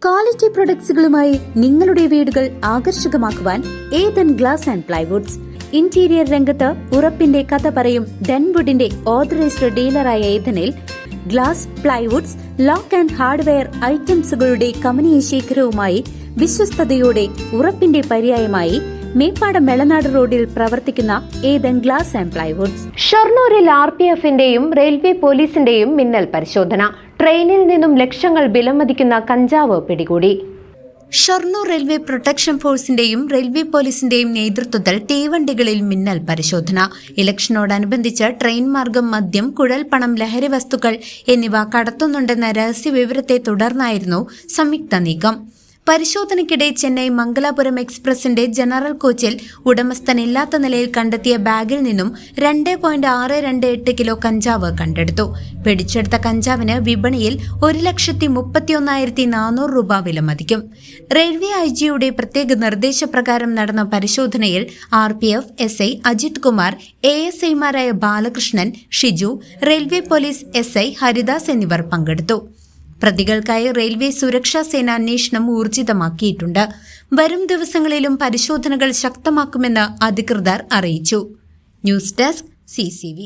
Quality പ്രൊഡക്ട്സുകളുമായി നിങ്ങളുടെ വീടുകൾ ആകർഷകമാക്കുവാൻ Ethan glass and plywoods. Interior രംഗത്ത് ഉറപ്പിന്റെ കഥ പറയും ഡെൻവുഡിന്റെ ഓതറൈസ്ഡ് ഡീലറായ ഏതനിൽ glass, plywoods, lock and hardware ഐറ്റംസുകളുടെ കമനീയ ശേഖരവുമായി വിശ്വസ്തയോടെ ഉറപ്പിന്റെ പര്യായമായി മേപ്പാടം മെളനാട് റോഡിൽ പ്രവർത്തിക്കുന്ന ഏതൻ ഗ്ലാസ് ആൻഡ് പ്ലൈവുഡ്സ്. ഷൊർണൂരിൽ RPFന്റെയും റെയിൽവേ പോലീസിന്റെയും മിന്നൽ പരിശോധന. ട്രെയിനിൽ നിന്നും ലക്ഷങ്ങൾ വിലമതിക്കുന്ന കഞ്ചാവ് പിടികൂടി. ഷൊർണൂർ റെയിൽവേ പ്രൊട്ടക്ഷൻ ഫോഴ്സിന്റെയും റെയിൽവേ പോലീസിന്റെയും നേതൃത്വത്തിൽ തീവണ്ടികളിൽ മിന്നൽ പരിശോധന. ഇലക്ഷനോടനുബന്ധിച്ച് ട്രെയിൻ മാർഗം മദ്യം, കുഴൽപ്പണം, ലഹരി വസ്തുക്കൾ എന്നിവ കടത്തുന്നുണ്ടെന്ന രഹസ്യവിവരത്തെ തുടർന്നായിരുന്നു സംയുക്ത നീക്കം. പരിശോധനയ്ക്കിടെ ചെന്നൈ മംഗലാപുരം എക്സ്പ്രസിന്റെ ജനറൽ കോച്ചിൽ ഉടമസ്ഥനില്ലാത്ത നിലയിൽ കണ്ടെത്തിയ ബാഗിൽ നിന്നും 2.628 കിലോ കഞ്ചാവ് കണ്ടെടുത്തു. പിടിച്ചെടുത്ത കഞ്ചാവിന് വിപണിയിൽ 1,31,400 രൂപ വിലമതിക്കും. റെയിൽവേ IGയുടെ പ്രത്യേക നിർദ്ദേശപ്രകാരം നടന്ന പരിശോധനയിൽ RPF SI അജിത് കുമാർ, ASIമാരായ Balakrishnan, Shiju, railway police SI Haridas എന്നിവർ പങ്കെടുത്തു. പ്രതികൾക്കായി റെയിൽവേ സുരക്ഷാ സേന അന്വേഷണം ഊർജിതമാക്കിയിട്ടുണ്ട്. വരും ദിവസങ്ങളിലും പരിശോധനകൾ ശക്തമാക്കുമെന്ന് അധികൃതർ അറിയിച്ചു. News desk CCV.